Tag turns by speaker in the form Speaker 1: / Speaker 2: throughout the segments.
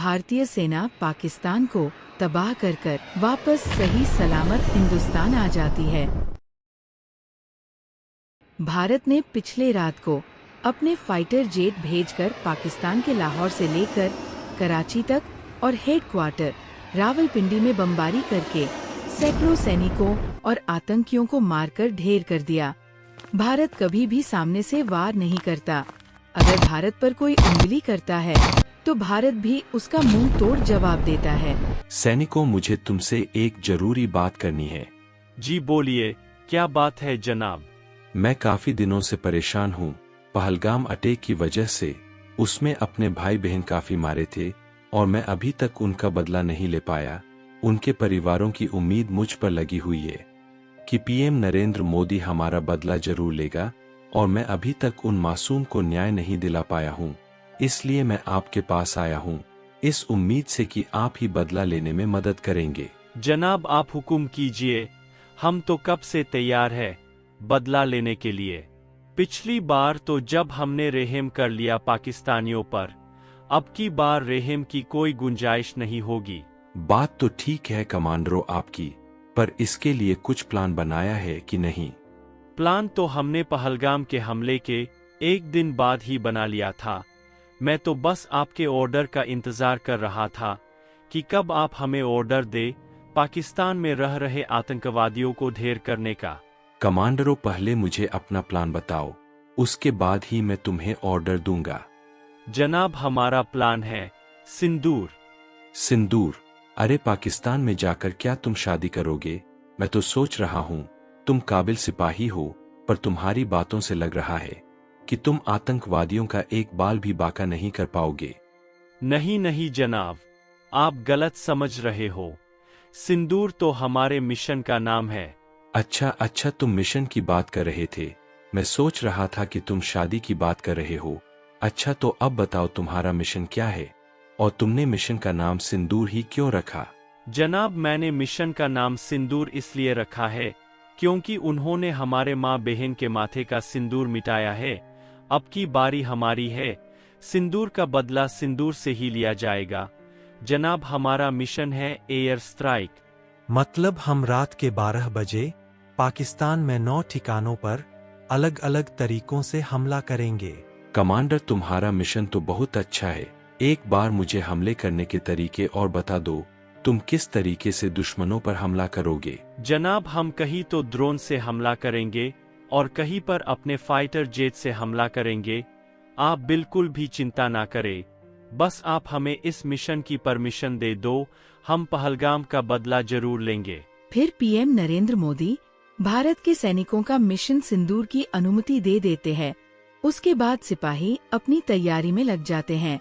Speaker 1: भारतीय सेना पाकिस्तान को तबाह कर वापस सही सलामत हिंदुस्तान आ जाती है। भारत ने पिछले रात को अपने फाइटर जेट भेजकर पाकिस्तान के लाहौर से लेकर कराची तक और हेडक्वार्टर रावलपिंडी में बमबारी करके सैकड़ों सैनिकों और आतंकियों को मारकर ढेर कर दिया। भारत कभी भी सामने से वार नहीं करता। अगर भारत पर कोई उंगली करता है तो भारत भी उसका मुंह तोड़ जवाब देता है।
Speaker 2: सैनिकों, मुझे तुमसे एक जरूरी बात करनी है।
Speaker 3: जी बोलिए, क्या बात है जनाब?
Speaker 2: मैं काफी दिनों से परेशान हूँ। पहलगाम अटैक की वजह से उसमें अपने भाई बहन काफी मारे थे और मैं अभी तक उनका बदला नहीं ले पाया। उनके परिवारों की उम्मीद मुझ पर लगी हुई है कि पीएम नरेंद्र मोदी हमारा बदला जरूर लेगा और मैं अभी तक उन मासूम को न्याय नहीं दिला पाया हूँ। इसलिए मैं आपके पास आया हूँ, इस उम्मीद से कि आप ही बदला लेने में मदद करेंगे।
Speaker 3: जनाब, आप हुक्म कीजिए, हम तो कब से तैयार है बदला लेने के लिए। पिछली बार तो जब हमने रहम कर लिया पाकिस्तानियों पर, अब की बार रहम की कोई गुंजाइश नहीं होगी।
Speaker 2: बात तो ठीक है कमांडरों आपकी, पर इसके लिए कुछ प्लान बनाया है कि नहीं?
Speaker 3: प्लान तो हमने पहलगाम के हमले के एक दिन बाद ही बना लिया था। मैं तो बस आपके ऑर्डर का इंतजार कर रहा था कि कब आप हमें ऑर्डर दे पाकिस्तान में रह रहे आतंकवादियों को ढेर करने का।
Speaker 2: कमांडरों, पहले मुझे अपना प्लान बताओ, उसके बाद ही मैं तुम्हें ऑर्डर दूंगा।
Speaker 3: जनाब, हमारा प्लान है सिंदूर।
Speaker 2: सिंदूर? अरे, पाकिस्तान में जाकर क्या तुम शादी करोगे? मैं तो सोच रहा हूँ तुम काबिल सिपाही हो, पर तुम्हारी बातों से लग रहा है कि तुम आतंकवादियों का एक बाल भी बाका नहीं कर पाओगे।
Speaker 3: नहीं नहीं जनाब, आप गलत समझ रहे हो। सिंदूर तो हमारे मिशन का नाम है।
Speaker 2: अच्छा, तुम मिशन की बात कर रहे थे। मैं सोच रहा था कि तुम शादी की बात कर रहे हो। अच्छा, तो अब बताओ तुम्हारा मिशन क्या है और तुमने मिशन का नाम सिंदूर ही क्यों रखा?
Speaker 3: जनाब, मैंने मिशन का नाम सिंदूर इसलिए रखा है क्योंकि उन्होंने हमारे माँ बहन के माथे का सिंदूर मिटाया है। अब की बारी हमारी है। सिंदूर का बदला सिंदूर से ही लिया जाएगा। जनाब, हमारा मिशन है एयर स्ट्राइक।
Speaker 4: मतलब हम रात के 12 बजे पाकिस्तान में 9 ठिकानों पर अलग अलग तरीकों से हमला करेंगे।
Speaker 2: कमांडर, तुम्हारा मिशन तो बहुत अच्छा है। एक बार मुझे हमले करने के तरीके और बता दो। तुम किस तरीके से दुश्मनों पर हमला करोगे?
Speaker 3: जनाब, हम कहीं तो ड्रोन से हमला करेंगे और कहीं पर अपने फाइटर जेट से हमला करेंगे। आप बिल्कुल भी चिंता ना करें, बस आप हमें इस मिशन की परमिशन दे दो, हम पहलगाम का बदला जरूर लेंगे।
Speaker 1: फिर पीएम नरेंद्र मोदी भारत के सैनिकों का मिशन सिंदूर की अनुमति दे देते हैं। उसके बाद सिपाही अपनी तैयारी में लग जाते हैं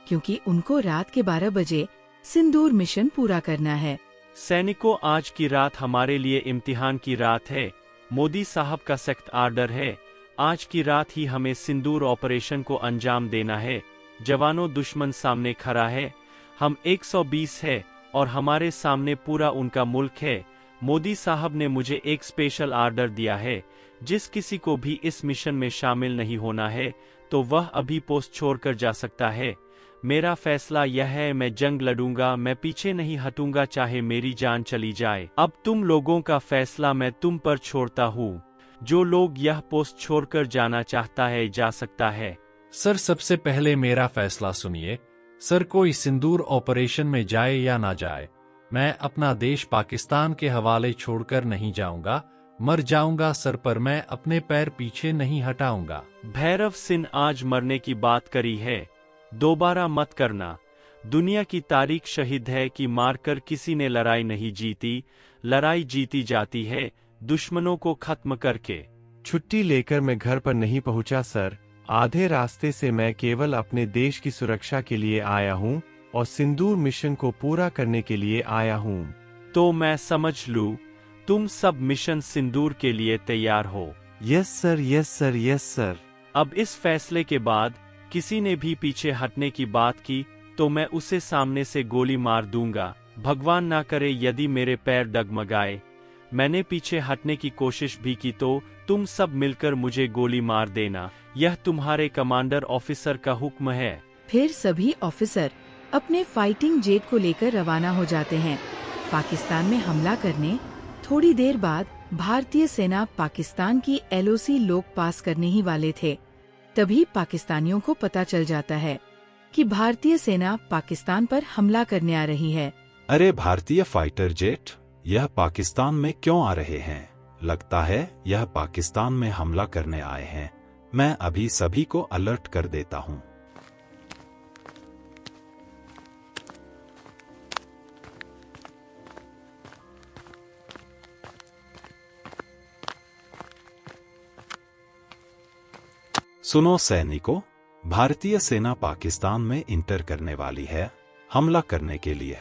Speaker 1: क्योंकि उनको रात के 12 बजे सिंदूर मिशन पूरा करना है।
Speaker 3: सैनिकों, आज की रात हमारे लिए इम्तिहान की रात है। मोदी साहब का सख्त आर्डर है, आज की रात ही हमें सिंदूर ऑपरेशन को अंजाम देना है। जवानों, दुश्मन सामने खड़ा है। हम 120 है और हमारे सामने पूरा उनका मुल्क है। मोदी साहब ने मुझे एक स्पेशल आर्डर दिया है, जिस किसी को भी इस मिशन में शामिल नहीं होना है तो वह अभी पोस्ट छोड़कर जा सकता है। मेरा फैसला यह है, मैं जंग लड़ूंगा, मैं पीछे नहीं हटूंगा, चाहे मेरी जान चली जाए। अब तुम लोगों का फैसला मैं तुम पर छोड़ता हूँ। जो लोग यह पोस्ट छोड़कर जाना चाहता है जा सकता है।
Speaker 5: सर, सबसे पहले मेरा फैसला सुनिए। सर, कोई सिंदूर ऑपरेशन में जाए या ना जाए, मैं अपना देश पाकिस्तान के हवाले छोड़कर नहीं जाऊंगा। मर जाऊंगा सर, पर मैं अपने पैर पीछे नहीं हटाऊंगा।
Speaker 3: भैरव सिंह, आज मरने की बात करी है, दोबारा मत करना। दुनिया की तारीख शहीद है कि मारकर किसी ने लड़ाई नहीं जीती, लड़ाई जीती जाती है दुश्मनों को खत्म करके।
Speaker 6: छुट्टी लेकर मैं घर पर नहीं पहुंचा सर। आधे रास्ते से मैं केवल अपने देश की सुरक्षा के लिए आया हूं और सिंदूर मिशन को पूरा करने के लिए आया हूं।
Speaker 3: तो मैं समझ लूं, तुम सब मिशन सिंदूर के लिए तैयार हो?
Speaker 6: Yes sir, yes sir, yes sir.
Speaker 3: अब इस फैसले के बाद किसी ने भी पीछे हटने की बात की तो मैं उसे सामने से गोली मार दूंगा। भगवान ना करे यदि मेरे पैर डगमगाए, मैंने पीछे हटने की कोशिश भी की तो तुम सब मिलकर मुझे गोली मार देना। यह तुम्हारे कमांडर ऑफिसर का हुक्म है।
Speaker 1: फिर सभी ऑफिसर अपने फाइटिंग जेट को लेकर रवाना हो जाते हैं पाकिस्तान में हमला करने। थोड़ी देर बाद भारतीय सेना पाकिस्तान की LOC लोग पास करने ही वाले थे। तभी पाकिस्तानियों को पता चल जाता है कि भारतीय सेना पाकिस्तान पर हमला करने आ रही है।
Speaker 7: अरे भारतीय फाइटर जेट, यह पाकिस्तान में क्यों आ रहे हैं? लगता है यह पाकिस्तान में हमला करने आए हैं। मैं अभी सभी को अलर्ट कर देता हूँ। सुनो सैनिकों, भारतीय सेना पाकिस्तान में इंटर करने वाली है हमला करने के लिए।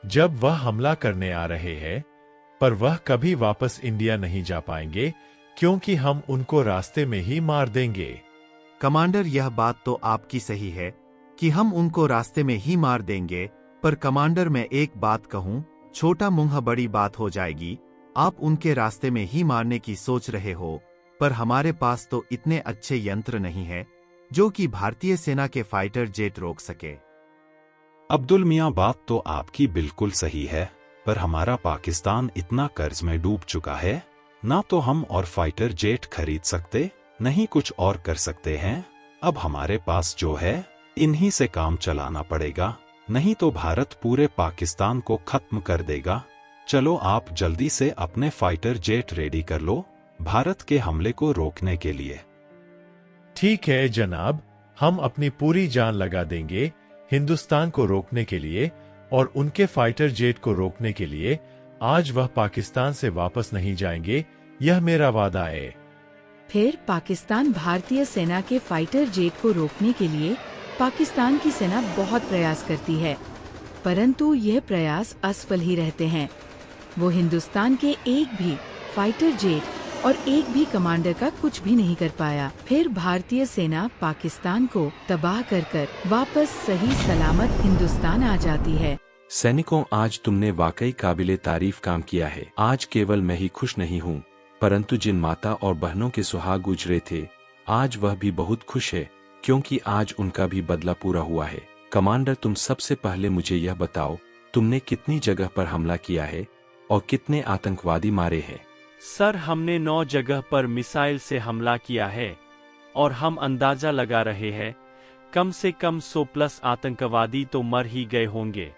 Speaker 6: जब वह हमला करने आ रहे हैं, पर वह कभी वापस इंडिया नहीं जा पाएंगे क्योंकि हम उनको रास्ते में ही मार देंगे।
Speaker 8: कमांडर, यह बात तो आपकी सही है कि हम उनको रास्ते में ही मार देंगे, पर कमांडर मैं एक बात कहूं, छोटा मुंह बड़ी बात हो जाएगी। आप उनके रास्ते में ही मारने की सोच रहे हो, पर हमारे पास तो इतने अच्छे यंत्र नहीं है जो कि भारतीय सेना के फाइटर जेट रोक सके।
Speaker 7: अब्दुल मियां, बात तो आपकी बिल्कुल सही है, पर हमारा पाकिस्तान इतना कर्ज में डूब चुका है, ना तो हम और फाइटर जेट खरीद सकते, नहीं कुछ और कर सकते हैं। अब हमारे पास जो है इन्हीं से काम चलाना पड़ेगा, नहीं तो भारत पूरे पाकिस्तान को खत्म कर देगा। चलो आप जल्दी से अपने फाइटर जेट रेडी कर लो भारत के हमले को रोकने के लिए।
Speaker 6: ठीक है जनाब, हम अपनी पूरी जान लगा देंगे हिंदुस्तान को रोकने के लिए और उनके फाइटर जेट को रोकने के लिए। आज वह पाकिस्तान से वापस नहीं जाएंगे, यह मेरा वादा है।
Speaker 1: फिर पाकिस्तान भारतीय सेना के फाइटर जेट को रोकने के लिए पाकिस्तान की सेना बहुत प्रयास करती है, परंतु यह प्रयास असफल ही रहते हैं। वो हिंदुस्तान के एक भी फाइटर जेट और एक भी कमांडर का कुछ भी नहीं कर पाया। फिर भारतीय सेना पाकिस्तान को तबाह कर वापस सही सलामत हिंदुस्तान आ जाती है।
Speaker 2: सैनिकों, आज तुमने वाकई काबिले तारीफ काम किया है। आज केवल मैं ही खुश नहीं हूँ, परंतु जिन माता और बहनों के सुहाग गुजरे थे, आज वह भी बहुत खुश है, क्योंकि आज उनका भी बदला पूरा हुआ है। कमांडर, तुम सबसे पहले मुझे यह बताओ, तुमने कितनी जगह पर हमला किया है और कितने आतंकवादी मारे हैं?
Speaker 3: सर, हमने 9 जगह पर मिसाइल से हमला किया है और हम अंदाजा लगा रहे हैं कम से कम 100+ आतंकवादी तो मर ही गए होंगे।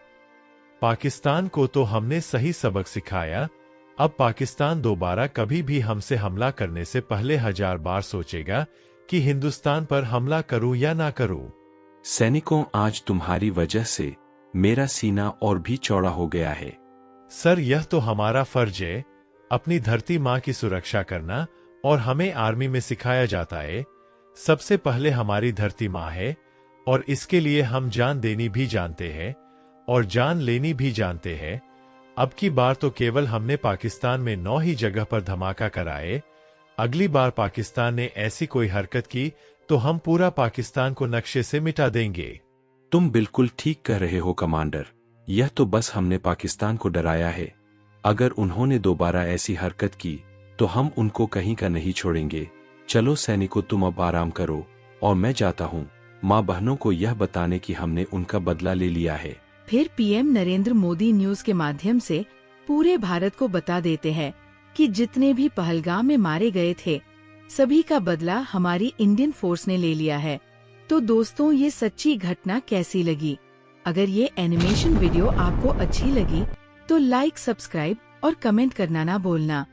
Speaker 6: पाकिस्तान को तो हमने सही सबक सिखाया। अब पाकिस्तान दोबारा कभी भी हमसे हमला करने से पहले 1000 बार सोचेगा कि हिंदुस्तान पर हमला करूं या ना करूं।
Speaker 2: सैनिकों, आज तुम्हारी वजह से मेरा सीना और भी चौड़ा हो गया है।
Speaker 6: सर, यह तो हमारा फर्ज है, अपनी धरती माँ की सुरक्षा करना, और हमें आर्मी में सिखाया जाता है सबसे पहले हमारी धरती माँ है, और इसके लिए हम जान देनी भी जानते हैं और जान लेनी भी जानते हैं। अब की बार तो केवल हमने पाकिस्तान में 9 ही जगह पर धमाका कराए। अगली बार पाकिस्तान ने ऐसी कोई हरकत की तो हम पूरा पाकिस्तान को नक्शे से मिटा देंगे।
Speaker 2: तुम बिल्कुल ठीक कह रहे हो कमांडर, यह तो बस हमने पाकिस्तान को डराया है। अगर उन्होंने दोबारा ऐसी हरकत की तो हम उनको कहीं का नहीं छोड़ेंगे। चलो सैनिकों, तुम अब आराम करो और मैं जाता हूँ माँ बहनों को यह बताने कि हमने उनका बदला ले लिया है।
Speaker 1: फिर PM नरेंद्र मोदी न्यूज के माध्यम से पूरे भारत को बता देते हैं कि जितने भी पहलगाम में मारे गए थे, सभी का बदला हमारी इंडियन फोर्स ने ले लिया है। तो दोस्तों, ये सच्ची घटना कैसी लगी? अगर ये एनिमेशन वीडियो आपको अच्छी लगी तो लाइक, सब्सक्राइब और कमेंट करना ना भूलना।